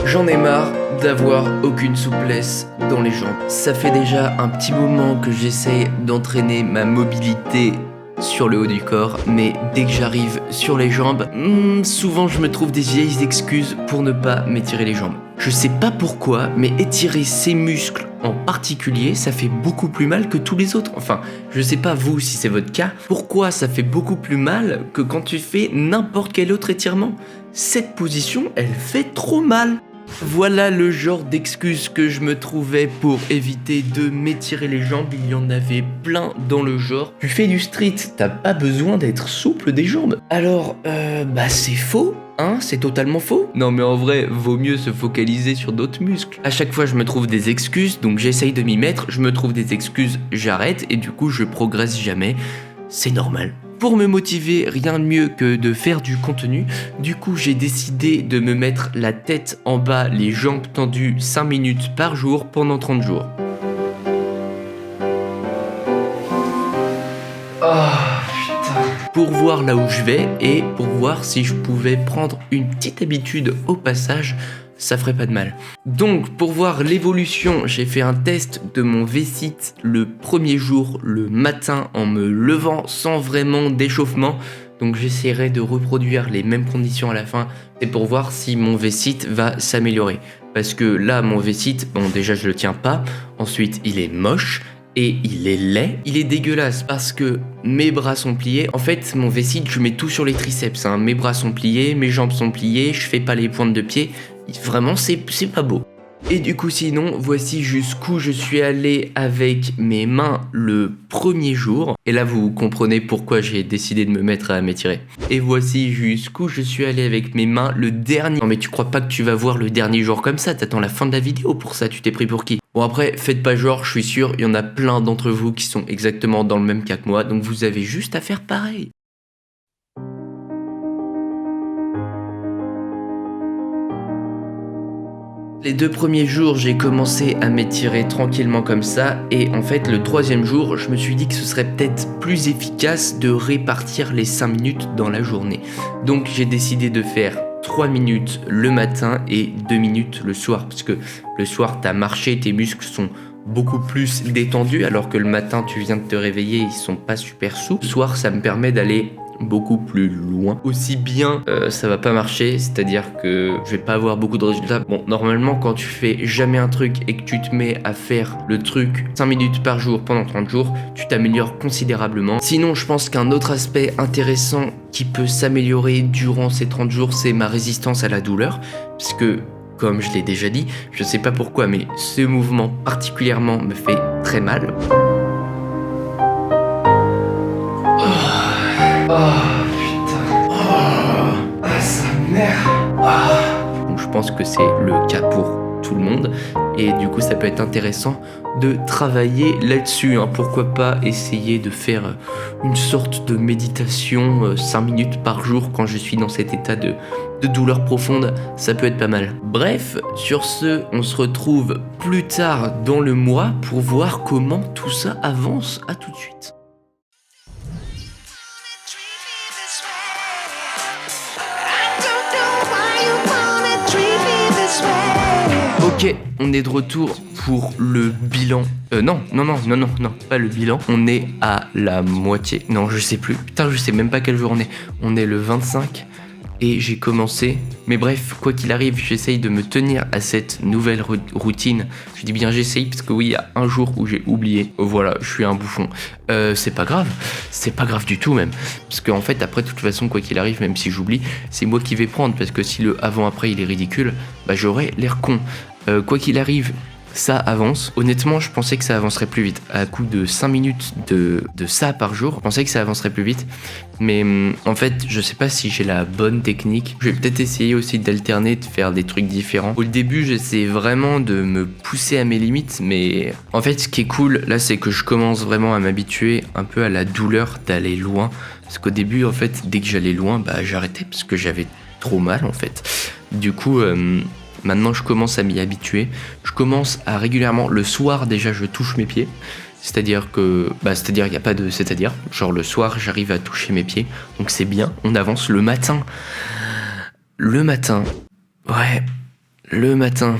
J'en ai marre d'avoir aucune souplesse dans les jambes. Ça fait déjà un petit moment que j'essaye d'entraîner ma mobilité sur le haut du corps, mais dès que j'arrive sur les jambes, souvent je me trouve des vieilles excuses pour ne pas m'étirer les jambes. Je sais pas pourquoi, mais étirer ces muscles en particulier, ça fait beaucoup plus mal que tous les autres. Enfin, je sais pas vous si c'est votre cas, pourquoi ça fait beaucoup plus mal que quand tu fais n'importe quel autre étirement. Cette position, elle fait trop mal. Voilà le genre d'excuses que je me trouvais pour éviter de m'étirer les jambes, il y en avait plein dans le genre. Tu fais du street, t'as pas besoin d'être souple des jambes. Alors, c'est faux, hein, c'est totalement faux. Non mais en vrai, vaut mieux se focaliser sur d'autres muscles. À chaque fois je me trouve des excuses, donc j'essaye de m'y mettre, je me trouve des excuses, j'arrête et du coup je progresse jamais. C'est normal. Pour me motiver, rien de mieux que de faire du contenu. Du coup, j'ai décidé de me mettre la tête en bas, les jambes tendues 5 minutes par jour pendant 30 jours. Oh putain. Pour voir là où je vais et pour voir si je pouvais prendre une petite habitude au passage, ça ferait pas de mal. Donc pour voir l'évolution, j'ai fait un test de mon V-sit le premier jour, le matin, en me levant sans vraiment d'échauffement. Donc j'essaierai de reproduire les mêmes conditions à la fin, c'est pour voir si mon V-sit va s'améliorer. Parce que là, mon V-sit, bon déjà je le tiens pas, ensuite il est moche, et il est laid, il est dégueulasse parce que mes bras sont pliés. En fait, mon V-sit, je mets tout sur les triceps, hein. Mes bras sont pliés, mes jambes sont pliées, je fais pas les pointes de pied. Vraiment, c'est pas beau. Et du coup, sinon, voici jusqu'où je suis allé avec mes mains le premier jour. Et là, vous comprenez pourquoi j'ai décidé de me mettre à m'étirer. Et voici jusqu'où je suis allé avec mes mains le dernier. Non mais tu crois pas que tu vas voir le dernier jour comme ça, t'attends la fin de la vidéo pour ça, tu t'es pris pour qui? Bon après, faites pas genre, je suis sûr, il y en a plein d'entre vous qui sont exactement dans le même cas que moi, donc vous avez juste à faire pareil. Les 2 premiers jours, j'ai commencé à m'étirer tranquillement comme ça, et en fait, le 3e jour, je me suis dit que ce serait peut-être plus efficace de répartir les 5 minutes dans la journée. Donc j'ai décidé de faire 3 minutes le matin et 2 minutes le soir, parce que le soir, t'as marché, tes muscles sont beaucoup plus détendus, alors que le matin, tu viens de te réveiller, ils sont pas super souples. Le soir, ça me permet d'aller beaucoup plus loin. Aussi bien, ça va pas marcher, c'est-à-dire que je vais pas avoir beaucoup de résultats. Bon, normalement, quand tu fais jamais un truc et que tu te mets à faire le truc 5 minutes par jour pendant 30 jours, tu t'améliores considérablement. Sinon, je pense qu'un autre aspect intéressant qui peut s'améliorer durant ces 30 jours, c'est ma résistance à la douleur, puisque comme je l'ai déjà dit, je sais pas pourquoi, mais ce mouvement particulièrement me fait très mal. Oh putain. Oh, ça merde. Donc je pense que c'est le cas pour tout le monde et du coup ça peut être intéressant de travailler là-dessus, hein. Pourquoi pas essayer de faire une sorte de méditation 5 minutes par jour quand je suis dans cet état de douleur profonde, ça peut être pas mal. Bref, sur ce, on se retrouve plus tard dans le mois pour voir comment tout ça avance. À tout de suite. Ok, on est de retour pour le bilan. Non, pas le bilan. On est à la moitié. Non, je sais plus. Putain, je sais même pas quel jour on est. On est le 25 et j'ai commencé. Mais bref, quoi qu'il arrive, j'essaye de me tenir à cette nouvelle routine. Je dis bien j'essaye parce que oui, il y a un jour où j'ai oublié. Voilà, je suis un bouffon. C'est pas grave du tout même. Parce qu'en fait, après, de toute façon, quoi qu'il arrive, même si j'oublie, c'est moi qui vais prendre. Parce que si le avant-après il est ridicule, bah j'aurai l'air con. Quoi qu'il arrive, ça avance. Honnêtement, je pensais que ça avancerait plus vite. À coup de 5 minutes de ça par jour, je pensais que ça avancerait plus vite. Mais en fait, je sais pas si j'ai la bonne technique. Je vais peut-être essayer aussi d'alterner, de faire des trucs différents. Au début, j'essaie vraiment de me pousser à mes limites. Mais en fait, ce qui est cool, là, c'est que je commence vraiment à m'habituer un peu à la douleur d'aller loin. Parce qu'au début, en fait, dès que j'allais loin, bah j'arrêtais parce que j'avais trop mal, en fait. Du coup... maintenant, je commence à m'y habituer. Je commence à régulièrement, le soir déjà, je touche mes pieds. C'est-à-dire que, il n'y a pas de c'est-à-dire. Genre le soir, j'arrive à toucher mes pieds. Donc c'est bien, on avance le matin. Le matin, ouais, Le matin.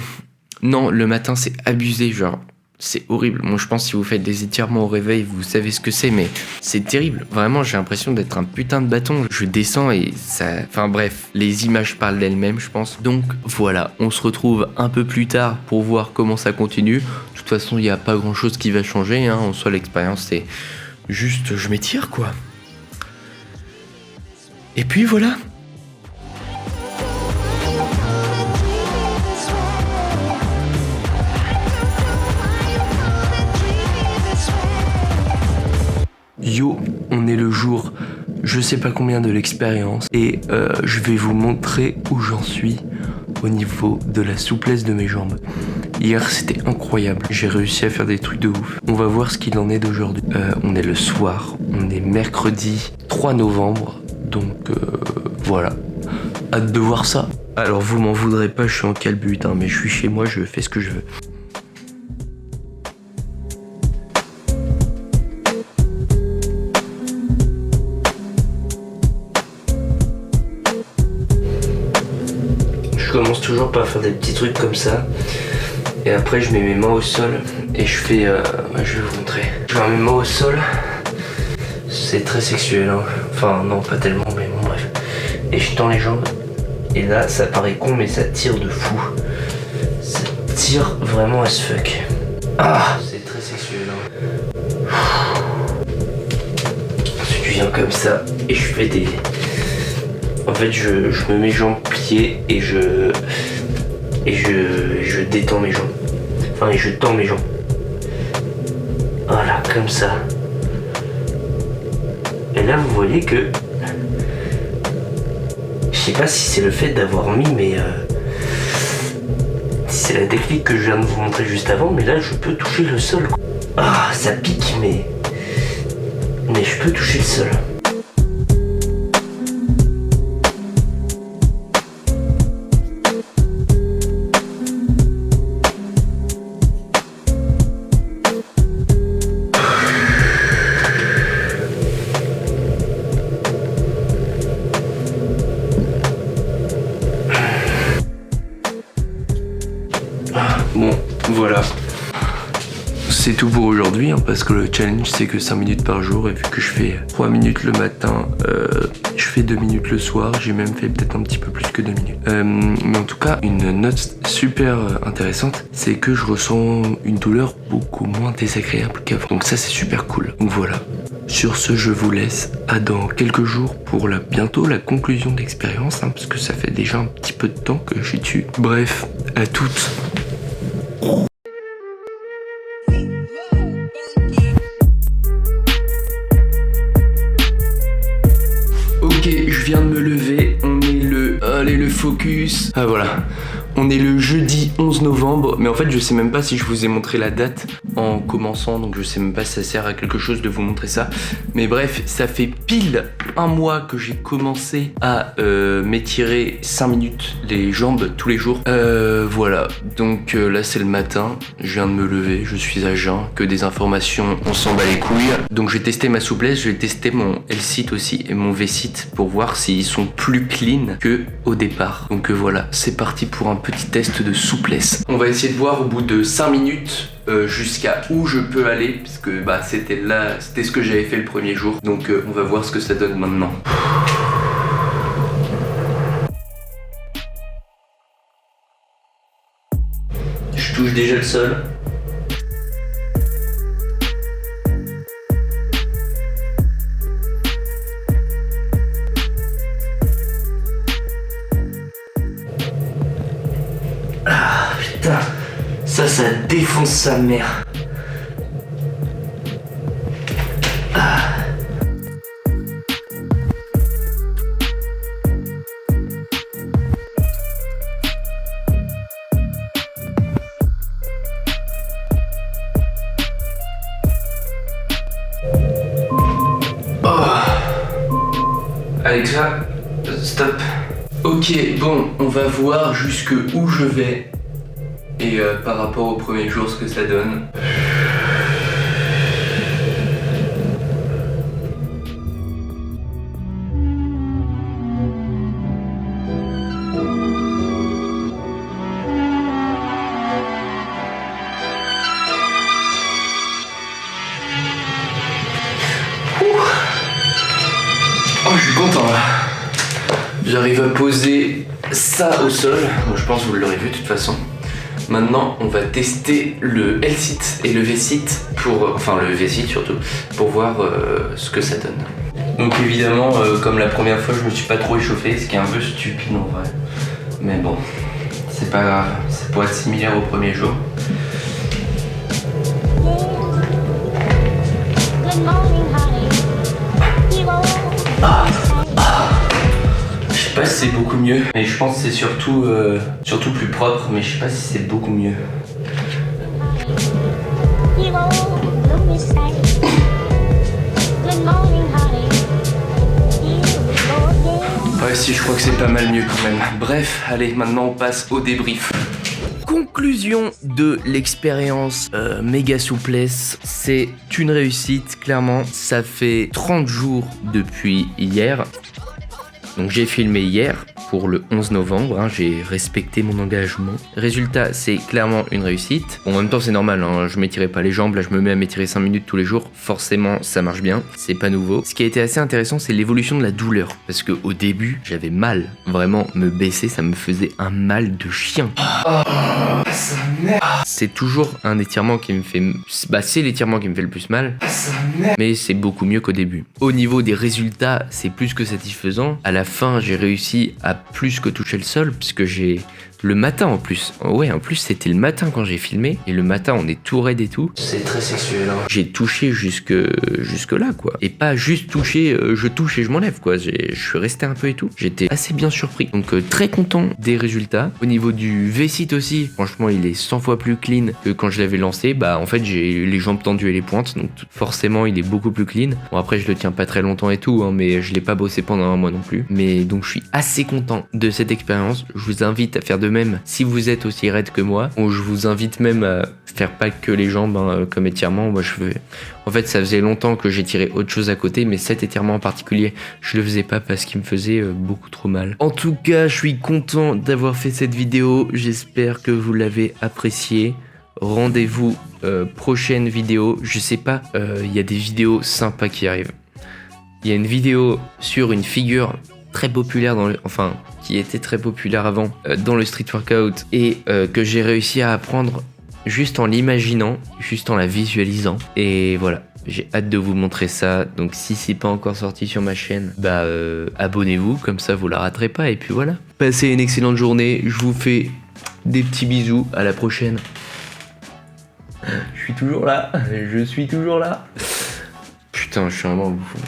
Non, le matin, c'est abusé, genre. C'est horrible. Moi, je pense que si vous faites des étirements au réveil, vous savez ce que c'est, mais c'est terrible. Vraiment, j'ai l'impression d'être un putain de bâton. Je descends et ça... Enfin bref, les images parlent d'elles-mêmes, je pense. Donc voilà, on se retrouve un peu plus tard pour voir comment ça continue. De toute façon, il n'y a pas grand-chose qui va changer, hein. En soi, l'expérience, c'est juste je m'étire, quoi. Et puis voilà. Yo, on est le jour, je sais pas combien de l'expérience et je vais vous montrer où j'en suis au niveau de la souplesse de mes jambes. Hier c'était incroyable, j'ai réussi à faire des trucs de ouf. On va voir ce qu'il en est d'aujourd'hui. On est le soir, on est mercredi 3 novembre, donc voilà, hâte de voir ça. Alors vous m'en voudrez pas, je suis en calbut, hein, mais je suis chez moi, je fais ce que je veux. Je commence toujours par faire des petits trucs comme ça. Et après je mets mes mains au sol et je fais... je vais vous montrer. Je mets mes mains au sol. C'est très sexuel, hein. Enfin non, pas tellement, mais bon bref. Et je tends les jambes. Et là ça paraît con mais ça tire de fou. Ça tire vraiment as fuck. Ah, c'est très sexuel, hein. Ensuite je viens comme ça et je fais des... En fait, je me mets jambes pliées et je détends mes jambes. Enfin, et je tends mes jambes. Voilà, comme ça. Et là, vous voyez que... Je sais pas si c'est le fait d'avoir mis, mais... si c'est la technique que je viens de vous montrer juste avant, mais là, je peux toucher le sol. Ah, ça pique, mais... Mais je peux toucher le sol. Bon, voilà. C'est tout pour aujourd'hui, hein, parce que le challenge c'est que 5 minutes par jour, et vu que je fais 3 minutes le matin, je fais 2 minutes le soir, j'ai même fait peut-être un petit peu plus que 2 minutes. Mais en tout cas, une note super intéressante, c'est que je ressens une douleur beaucoup moins désagréable qu'avant. Donc ça c'est super cool. Donc voilà. Sur ce, je vous laisse à dans quelques jours pour bientôt la conclusion de l'expérience, hein, parce que ça fait déjà un petit peu de temps que je suis dessus. Bref, à toutes. Ok, je viens de me lever, on est le... Allez, le focus. Ah voilà, on est le jeudi 11 novembre, mais en fait je sais même pas si je vous ai montré la date en commençant, donc je sais même pas si ça sert à quelque chose de vous montrer ça. Mais bref, ça fait pile un mois que j'ai commencé à m'étirer 5 minutes les jambes tous les jours. Voilà, donc là c'est le matin, je viens de me lever, je suis à jeun, que des informations, on s'en bat les couilles. Donc j'ai testé ma souplesse, je vais tester mon L-sit aussi et mon V-sit pour voir s'ils sont plus clean que au départ. Donc voilà, c'est parti pour un petit test de souplesse. On va essayer de voir au bout de 5 minutes jusqu'à où je peux aller, parce que bah c'était ce que j'avais fait le premier jour. Donc on va voir ce que ça donne maintenant. Je touche déjà le sol. Ah putain, ça défonce sa mère. Ah. Alexa, stop. Ok, bon, on va voir jusque où je vais et par rapport au premier jour ce que ça donne. poser ça au sol. Bon, je pense que vous l'aurez vu de toute façon. Maintenant, on va tester le L-sit et le V-sit enfin le V-sit surtout, pour voir ce que ça donne. Donc évidemment, comme la première fois, je me suis pas trop échauffé, ce qui est un peu stupide en vrai. Mais bon, c'est pas grave, ça pourrait être similaire au premier jour. Je sais pas si c'est beaucoup mieux, mais je pense que c'est surtout plus propre, mais je sais pas si c'est beaucoup mieux. Ouais, si, je crois que c'est pas mal mieux quand même. Bref, allez, maintenant on passe au débrief. Conclusion de l'expérience méga souplesse, c'est une réussite, clairement. Ça fait 30 jours depuis hier. Donc j'ai filmé hier pour le 11 novembre, hein, j'ai respecté mon engagement. Résultat, c'est clairement une réussite. Bon, en même temps, c'est normal, hein, je m'étirais pas les jambes, là je me mets à m'étirer 5 minutes tous les jours. Forcément, ça marche bien, c'est pas nouveau. Ce qui a été assez intéressant, c'est l'évolution de la douleur. Parce qu'au début, j'avais mal. Vraiment, me baisser, ça me faisait un mal de chien. C'est toujours un étirement qui me fait... Bah, c'est l'étirement qui me fait le plus mal. Mais c'est beaucoup mieux qu'au début. Au niveau des résultats, c'est plus que satisfaisant. À la fin, j'ai réussi à plus que toucher le sol, puisque j'ai... Le matin en plus. Ouais, en plus c'était le matin quand j'ai filmé. Et le matin on est tout raide et tout. C'est très sexuel. Hein. J'ai touché jusque là quoi. Et pas juste touché, je touche et je m'enlève quoi. Je suis resté un peu et tout. J'étais assez bien surpris. Donc très content des résultats. Au niveau du V-sit aussi, franchement il est 100 fois plus clean que quand je l'avais lancé. Bah en fait j'ai les jambes tendues et les pointes. Donc forcément il est beaucoup plus clean. Bon après je le tiens pas très longtemps et tout. Hein, mais je l'ai pas bossé pendant un mois non plus. Mais donc je suis assez content de cette expérience. Je vous invite à faire de même si vous êtes aussi raide que moi. Bon, je vous invite même à faire pas que les jambes hein, comme étirement. Moi, en fait, ça faisait longtemps que j'étirais autre chose à côté, mais cet étirement en particulier, je le faisais pas parce qu'il me faisait beaucoup trop mal. En tout cas, je suis content d'avoir fait cette vidéo. J'espère que vous l'avez appréciée. Rendez-vous prochaine vidéo. Je sais pas, il y a des vidéos sympas qui arrivent. Il y a une vidéo sur une figure très populaire qui était très populaire avant dans le street workout et que j'ai réussi à apprendre juste en l'imaginant, juste en la visualisant. Et voilà, j'ai hâte de vous montrer ça. Donc si c'est pas encore sorti sur ma chaîne, bah abonnez-vous, comme ça vous la raterez pas. Et puis voilà. Passez une excellente journée. Je vous fais des petits bisous. À la prochaine. Je suis toujours là. Putain, je suis vraiment bouffon.